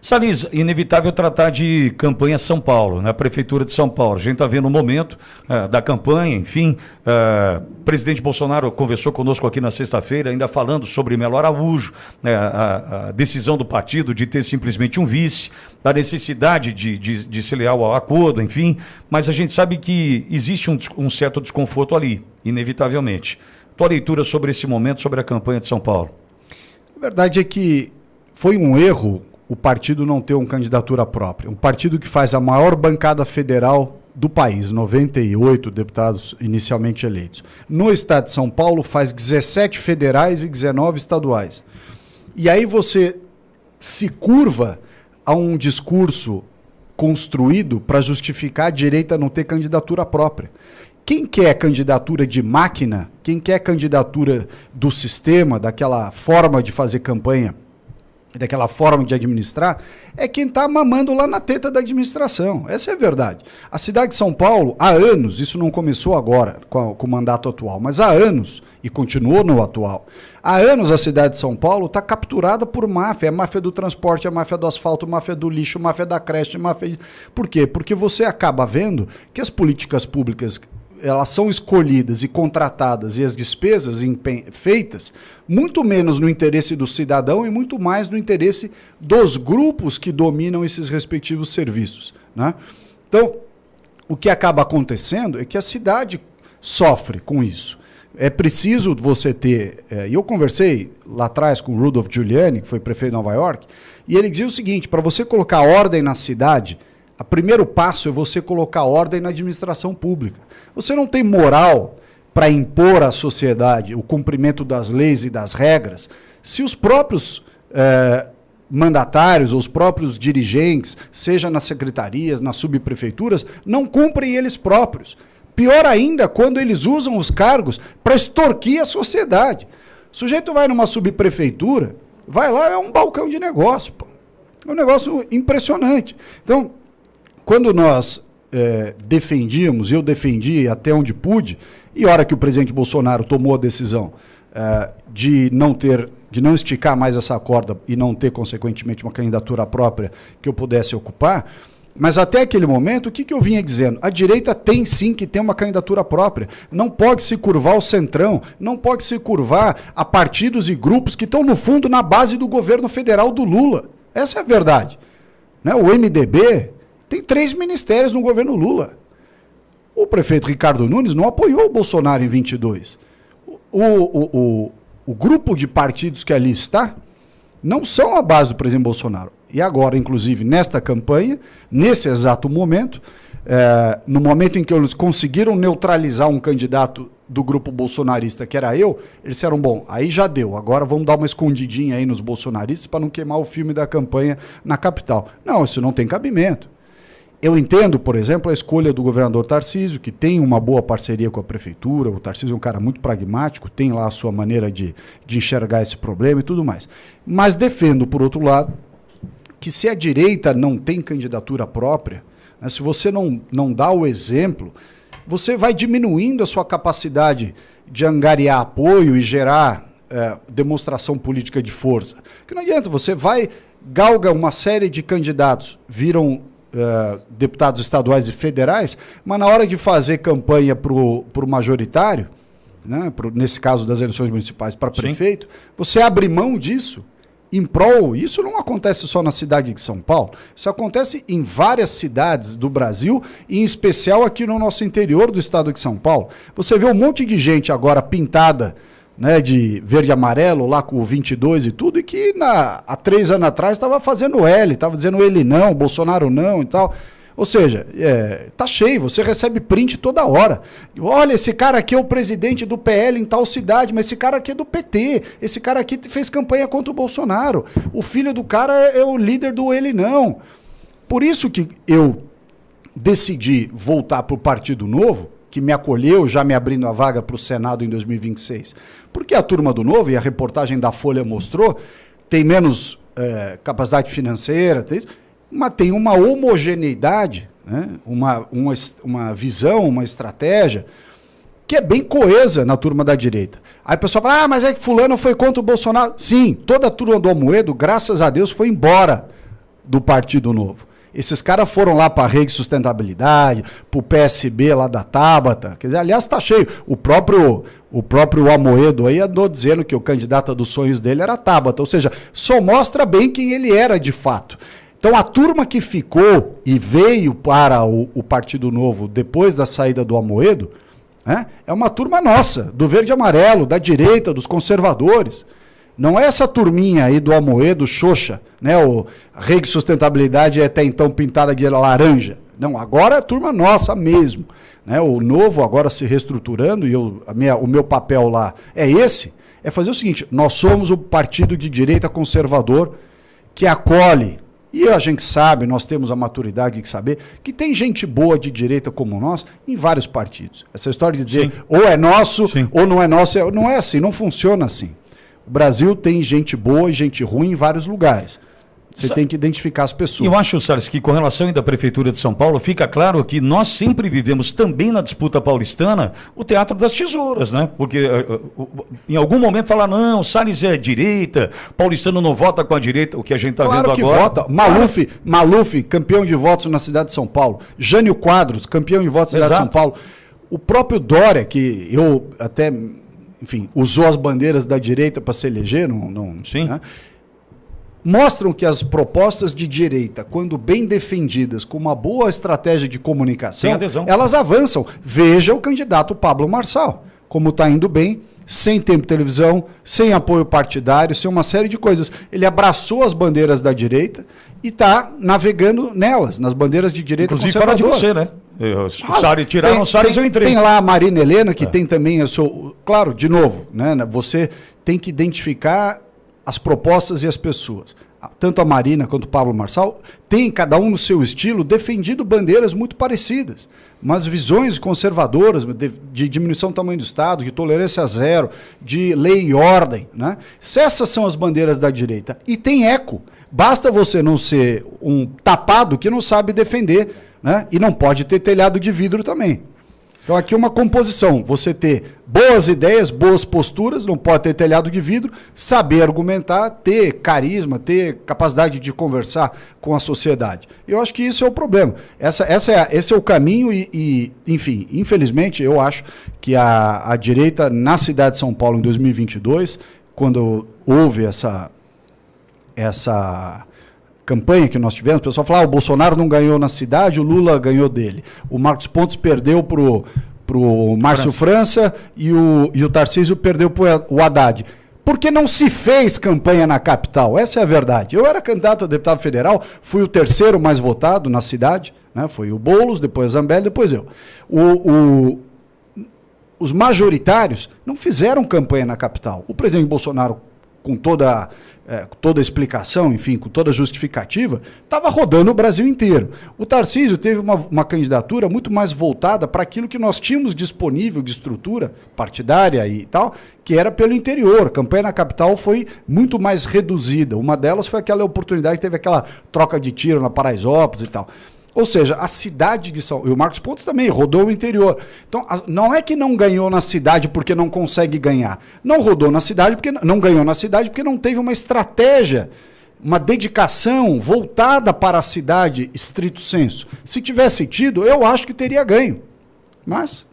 Salles, inevitável tratar de campanha São Paulo, na Prefeitura de São Paulo. A gente está vendo o momento da campanha, enfim. O presidente Bolsonaro conversou conosco aqui na sexta-feira, ainda falando sobre Melo Araújo, a decisão do partido de ter simplesmente um vice, da necessidade de ser leal ao acordo, enfim. Mas a gente sabe que existe um certo desconforto ali, inevitavelmente. Tua leitura sobre esse momento, sobre a campanha de São Paulo? A verdade é que foi um erro o partido não ter uma candidatura própria. Um partido que faz a maior bancada federal do país, 98 deputados inicialmente eleitos. No estado de São Paulo faz 17 federais e 19 estaduais. E aí você se curva a um discurso construído para justificar a direita não ter candidatura própria. Quem quer candidatura de máquina, quem quer candidatura do sistema, daquela forma de fazer campanha, daquela forma de administrar, é quem está mamando lá na teta da administração. Essa é a verdade. A cidade de São Paulo, há anos, isso não começou agora com o mandato atual, mas há anos, e continuou no atual, há anos a cidade de São Paulo está capturada por máfia. A máfia do transporte, a máfia do asfalto, a máfia do lixo, a máfia da creche, a máfia... Por quê? Porque você acaba vendo que as políticas públicas elas são escolhidas e contratadas e as despesas feitas muito menos no interesse do cidadão e muito mais no interesse dos grupos que dominam esses respectivos serviços, né? Então, o que acaba acontecendo é que a cidade sofre com isso. É preciso você ter... E eu conversei lá atrás com o Rudolph Giuliani, que foi prefeito de Nova York, e ele dizia o seguinte: para você colocar ordem na cidade, o primeiro passo é você colocar ordem na administração pública. Você não tem moral para impor à sociedade o cumprimento das leis e das regras se os próprios mandatários, ou os próprios dirigentes, seja nas secretarias, nas subprefeituras, não cumprem eles próprios. Pior ainda, quando eles usam os cargos para extorquir a sociedade. O sujeito vai numa subprefeitura, vai lá, é um balcão de negócio, pô. É um negócio impressionante. Então, quando nós defendíamos, eu defendi até onde pude, e a hora que o presidente Bolsonaro tomou a decisão de não esticar mais essa corda e não ter, consequentemente, uma candidatura própria que eu pudesse ocupar, mas até aquele momento, o que eu vinha dizendo? A direita tem sim que ter uma candidatura própria. Não pode se curvar ao centrão, não pode se curvar a partidos e grupos que estão, no fundo, na base do governo federal do Lula. Essa é a verdade. Né? O MDB tem 3 ministérios no governo Lula. O prefeito Ricardo Nunes não apoiou o Bolsonaro em 22. O grupo de partidos que ali está não são a base do presidente Bolsonaro. E agora, inclusive, nesta campanha, nesse exato momento, no momento em que eles conseguiram neutralizar um candidato do grupo bolsonarista, que era eu, eles disseram, bom, aí já deu, agora vamos dar uma escondidinha aí nos bolsonaristas para não queimar o filme da campanha na capital. Não, isso não tem cabimento. Eu entendo, por exemplo, a escolha do governador Tarcísio, que tem uma boa parceria com a prefeitura. O Tarcísio é um cara muito pragmático, tem lá a sua maneira de enxergar esse problema e tudo mais. Mas defendo, por outro lado, que se a direita não tem candidatura própria, né, se você não dá o exemplo, você vai diminuindo a sua capacidade de angariar apoio e gerar demonstração política de força. Porque não adianta, você galga uma série de candidatos, viram deputados estaduais e federais, mas na hora de fazer campanha para o majoritário, né, nesse caso das eleições municipais para prefeito, você abre mão disso em prol. Isso não acontece só na cidade de São Paulo, isso acontece em várias cidades do Brasil, e em especial aqui no nosso interior do estado de São Paulo. Você vê um monte de gente agora pintada, né, de verde e amarelo, lá com o 22 e tudo, e que há 3 anos atrás estava fazendo L, estava dizendo ele não, Bolsonaro não e tal. Ou seja, tá cheio, você recebe print toda hora. Olha, esse cara aqui é o presidente do PL em tal cidade, mas esse cara aqui é do PT, esse cara aqui fez campanha contra o Bolsonaro, o filho do cara é o líder do ele não. Por isso que eu decidi voltar para o Partido Novo, que me acolheu, já me abrindo a vaga para o Senado em 2026. Porque a turma do Novo, e a reportagem da Folha mostrou, tem menos capacidade financeira, mas tem uma homogeneidade, né? uma visão, uma estratégia que é bem coesa na turma da direita. Aí o pessoal fala, mas é que fulano foi contra o Bolsonaro. Sim, toda a turma do Amoedo, graças a Deus, foi embora do Partido Novo. Esses caras foram lá para a Rede Sustentabilidade, para o PSB lá da Tabata. Quer dizer, aliás, está cheio. O próprio Amoedo aí andou dizendo que o candidato dos sonhos dele era a Tabata. Ou seja, só mostra bem quem ele era de fato. Então, a turma que ficou e veio para o Partido Novo depois da saída do Amoedo, né, é uma turma nossa, do verde e amarelo, da direita, dos conservadores. Não é essa turminha aí do Amoedo, Xoxa, né? A Rede Sustentabilidade é até então pintada de laranja. Não, agora é turma nossa mesmo. Né? O Novo agora se reestruturando e o meu papel lá é esse, é fazer o seguinte, nós somos o partido de direita conservador que acolhe, e a gente sabe, nós temos a maturidade de saber, que tem gente boa de direita como nós em vários partidos. Essa história de dizer, sim, ou é nosso, sim, ou não é nosso, não é assim, não funciona assim. O Brasil tem gente boa e gente ruim em vários lugares. Você tem que identificar as pessoas. Eu acho, Salles, que com relação ainda à Prefeitura de São Paulo, fica claro que nós sempre vivemos também na disputa paulistana o teatro das tesouras, né? Porque em algum momento fala, não, Salles é direita, paulistano não vota com a direita, o que a gente está vendo agora. Claro que vota. Maluf, campeão de votos na cidade de São Paulo. Jânio Quadros, campeão de votos na cidade de São Paulo. O próprio Dória, que eu até, enfim, usou as bandeiras da direita para se eleger, sim, né? Mostram que as propostas de direita, quando bem defendidas, com uma boa estratégia de comunicação, elas avançam. Veja o candidato Pablo Marçal, como está indo bem, sem tempo de televisão, sem apoio partidário, sem uma série de coisas. Ele abraçou as bandeiras da direita e está navegando nelas, nas bandeiras de direita conservadora. Inclusive fala de você, né? O Salles tiraram o Salles, eu entrei. Tem lá a Marina Helena, que tem também... Claro, de novo, né? Você tem que identificar as propostas e as pessoas. Tanto a Marina quanto o Pablo Marçal têm, cada um no seu estilo, defendido bandeiras muito parecidas, mas visões conservadoras de diminuição do tamanho do Estado, de tolerância zero, de lei e ordem. Né? Essas são as bandeiras da direita. E tem eco. Basta você não ser um tapado que não sabe defender, né? E não pode ter telhado de vidro também. Então aqui uma composição, você ter boas ideias, boas posturas, não pode ter telhado de vidro, saber argumentar, ter carisma, ter capacidade de conversar com a sociedade. Eu acho que isso é o problema. Esse é o caminho e, enfim, infelizmente eu acho que a direita na cidade de São Paulo em 2022, quando houve essa campanha que nós tivemos, o pessoal fala, o Bolsonaro não ganhou na cidade, o Lula ganhou dele. O Marcos Pontes perdeu pro Márcio França e o Tarcísio perdeu para o Haddad. Porque não se fez campanha na capital, essa é a verdade. Eu era candidato a deputado federal, fui o terceiro mais votado na cidade, né? Foi o Boulos, depois a Zambelli, depois eu. Os majoritários não fizeram campanha na capital. O presidente Bolsonaro, com toda a explicação, enfim, com toda a justificativa, estava rodando o Brasil inteiro. O Tarcísio teve uma candidatura muito mais voltada para aquilo que nós tínhamos disponível de estrutura partidária e tal, que era pelo interior. A campanha na capital foi muito mais reduzida. Uma delas foi aquela oportunidade que teve aquela troca de tiro na Paraisópolis e tal. Ou seja, a cidade de São... E o Marcos Pontes também rodou o interior. Então, não é que não ganhou na cidade porque não consegue ganhar. Não rodou na cidade porque não ganhou na cidade porque não teve uma estratégia, uma dedicação voltada para a cidade, estrito senso. Se tivesse tido, eu acho que teria ganho. Mas